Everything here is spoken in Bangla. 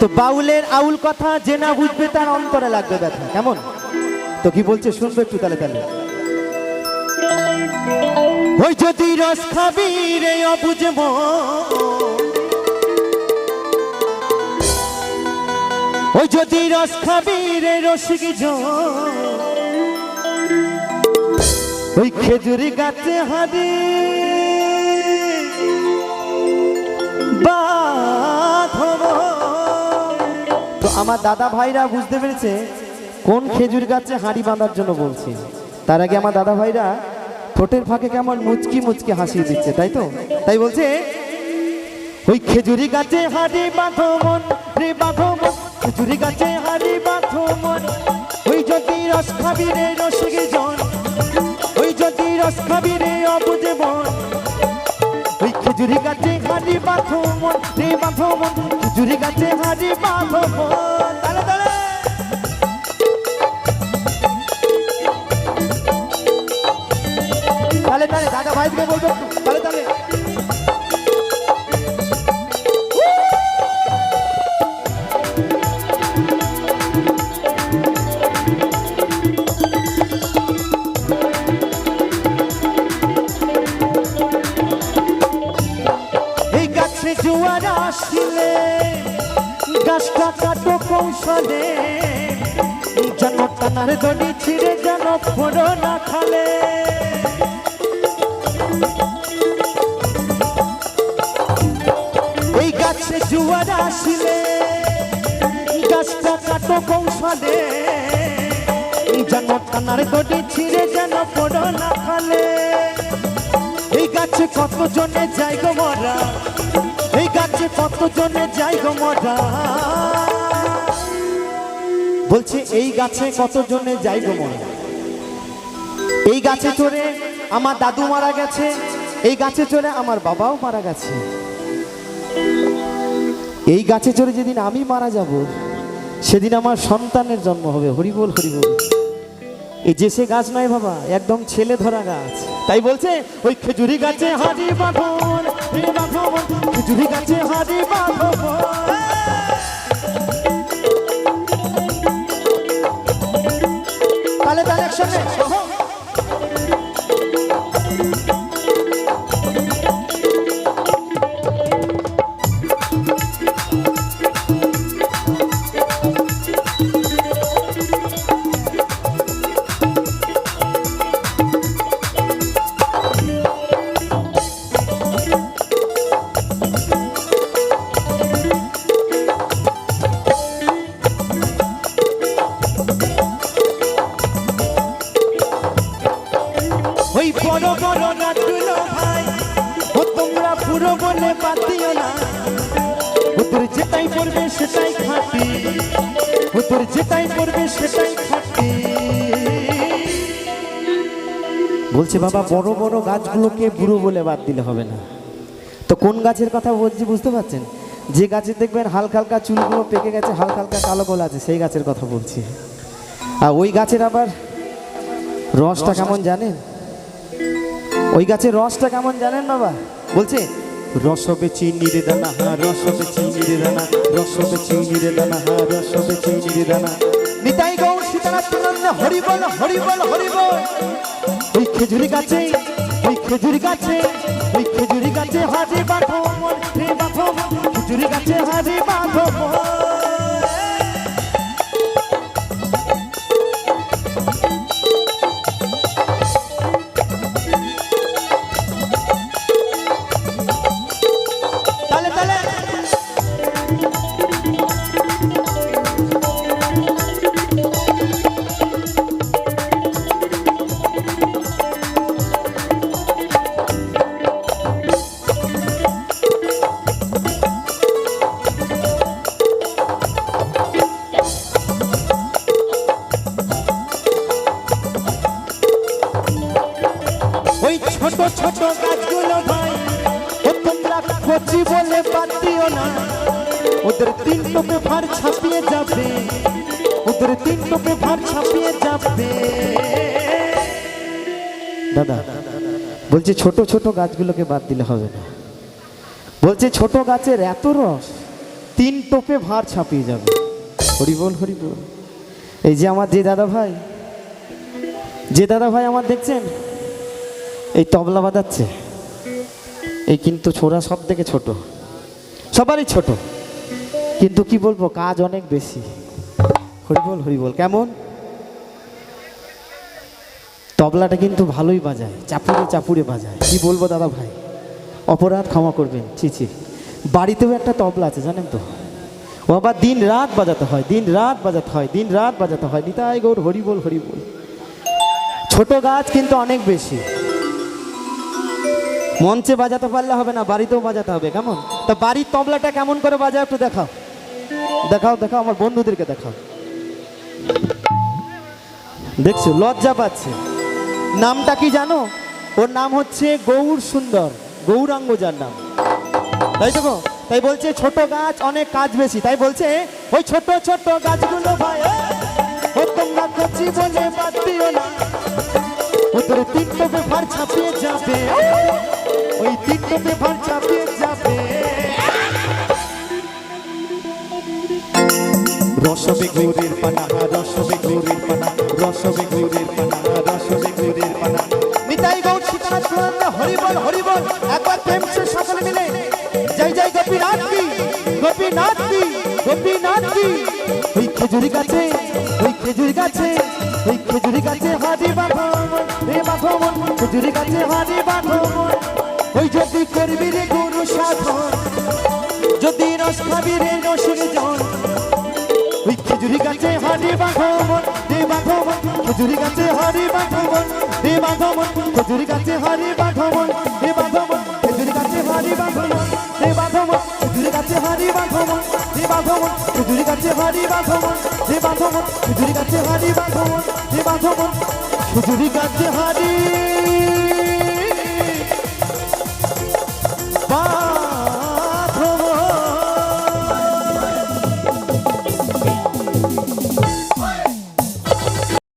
তো বাউলের আউল কথা যে না বুঝবে তার অন্তরে লাগবে ব্যথা, কেমন? তো কি বলছে শুনবে একটু তালে তালে। ওই যদি রস খাবি রে অবুঝে ওই যদি রস খাবি রে রসিক ওই খেজুরি গাছে হারি বাঁধব। তো আমার দাদা ভাইরা বুঝতে পেরেছে কোন খেজুর গাছে হাঁড়ি বাঁধার জন্য বলছি। তার আগে আমার দাদা ভাইরা ঠোঁটের ফাঁকে কেমন মুচকি মুচকি হাসিয়ে দিচ্ছে, তাই তো? তাই বলছে ওই খেজুরি গাছে হাঁড়ি বাঁধো মন রে বাঁধো মন, খেজুরি গাছে হাঁড়ি বাঁধো মন। ওই যদি রস খাবি রে রসিক জন, ওই যদি রস খাবি রে অবুঝে মন। ওই খেজুরি গাছে হাঁড়ি বাঁধো মন রে বাঁধো মন, খেজুরি গাছে হাঁড়ি বাঁধো মন। তালে তালে তালে তালে দাদা ভাইকে বলবো তালে তালে। এই গাছে জোয়ার আসলে গাছটা কাটো কৌশলে, যেন টানার দড়ি ছিঁড়ে যেন ফোড়ো না খালে। এই গাছে জোয়ার আসলে গাছটা কাটো কৌশলে, যেন টানার দড়ি ছিঁড়ে যেন ফোড়ো না খালে। এই গাছে কত জনে যাই গো মরা, এই গাছে কত জনে যাই গো মরা। বলছে এই গাছে কত জনে যাই গো মরা। এই গাছে চড়ে আমার দাদু মারা গেছে, এই গাছে চড়ে আমার বাবাও মারা গেছে। এই গাছে চড়ে যেদিন আমি মারা যাব সেদিন আমার সন্তানের জন্ম হবে। হরিবোল হরিবোল। এই যে সে গাছ নয় বাবা, একদম ছেলে ধরা গাছ। তাই বলছে ওই খেজুরি গাছে হাঁড়ি বাঁধন রে বাঁধন, খেজুরি গাছে হাঁড়ি বাঁধন। তালে তালে একসঙ্গে ওই বড় বড় গাছগুলো ভাই ও তোমরা পুরো বলে বাদ দিও না। ওদের যেটাই পড়বে সেটাই খাটি, ওদের যেটাই পড়বে সেটাই খাটি। বলছে বাবা বড় বড় গাছগুলোকে বুড়ো বলে বাদ দিলে হবে না। তো কোন গাছের কথা বলছি বুঝতে পারছেন? যে গাছের দেখবেন হালকা হালকা চুলগুলো পেকে গেছে, হালকা হালকা কালো গোল আছে, সেই গাছের কথা বলছি। আর ওই গাছের আবার রসটা কেমন জানেন? ওই গাছের রসটা কেমন জানেন বাবা? বলছে রসবে চিনি রে দানা হা, রসবে চিনি রে দানা, রসবে চিনি রে দানা হা, রসবে চিনি রে দানা। নিতাই গৌর সীতানাথ হরি বল হরি বল হরি বল। ওই খেজুরি গাছে, ওই খেজুরি গাছে, ওই খেজুরি গাছে হাড়ি বাঁধো মন রে বাঁধো মন, খেজুরি গাছে হাড়ি বাঁধো মন। ওই ছোট ছোট গাছগুলো ভাই ও তোমরা কচি বলে বাদ দিও না। ওদের তিন টোপে ভার ছাপিয়ে যাবে, ওদের তিন টোপে ভার ছাপিয়ে যাবে। দাদা বলছে ছোট ছোট গাছগুলোকে বাদ দিলে হবে না। বলছে ছোট গাছের এত রস তিন টোপে ভার ছাপিয়ে যাবে। হরি বল হরি বল। এই যে আমার যে দাদা ভাই আমার দেখছেন এই তবলা বাজাচ্ছে, এই কিন্তু ছোড়া সব থেকে ছোট, সবারই ছোট, কিন্তু কি বলবো কাজ অনেক বেশি। হরি বল কেমন? তবলাটা কিন্তু ভালোই বাজায়, চাপুরে বাজায়। কি বলবো দাদা ভাই, অপরাধ ক্ষমা করবেন। ছি, বাড়িতেও একটা তবলা আছে জানেন তো, ও আবার দিন রাত বাজাতে হয়, নিতাই গৌর হরি বল। ছোট গাছ কিন্তু অনেক বেশি, মঞ্চে বাজাতে পারলে হবে না, বাড়িতেও বাজাতে হবে। কেমন? তা বাড়ির তবলাটা কেমন করে বাজায় একটু দেখাও, আমার বন্ধুদেরকে দেখাও। দেখছো লজ্জা পাচ্ছে। নামটা কি জানো? ওর নাম হচ্ছে গৌর সুন্দর, গৌরাঙ্গ যার নাম, তাই তো। তাই বলছে ছোট গাছ অনেক কাজ বেশি, তাই বলছে ওই ছোট গাছগুলো ভাই ও তোমরা কচি বলে বাদ দিও না, ওদের তিন টোপে ভার ছাপিয়ে যাবে, ওই তিন টোপে ভার ছাপিয়ে যাবে। রসবে গৌরের পানা, নিতাই গৌর সীতানাথ প্রণাম। হরি বল একবার প্রেম সে সকলে মিলে জয় গোপীনাথ কি। ওই খেজুরি গাছে হারি বাঁধমন, খেজুরি গাছে হারি বাঁধমন। ওই যদি করবি রে গুরু সাধন, যদি রস খাবি রে রসিক জন, ওই খেজুরি গাছে হারি বাঁধমন, খেজুরি গাছে হারি বাঁধমন, খেজুরি গাছে হারি বাঁধমন, খেজুরি গাছে হারি বাঁধমন, খেজুরি গাছে হারি বাঁধমন, খেজুরি গাছে হারি বাঁধমন, খেজুরি গাছে হারি বাঁধমন, খেজুরি গাছে হারি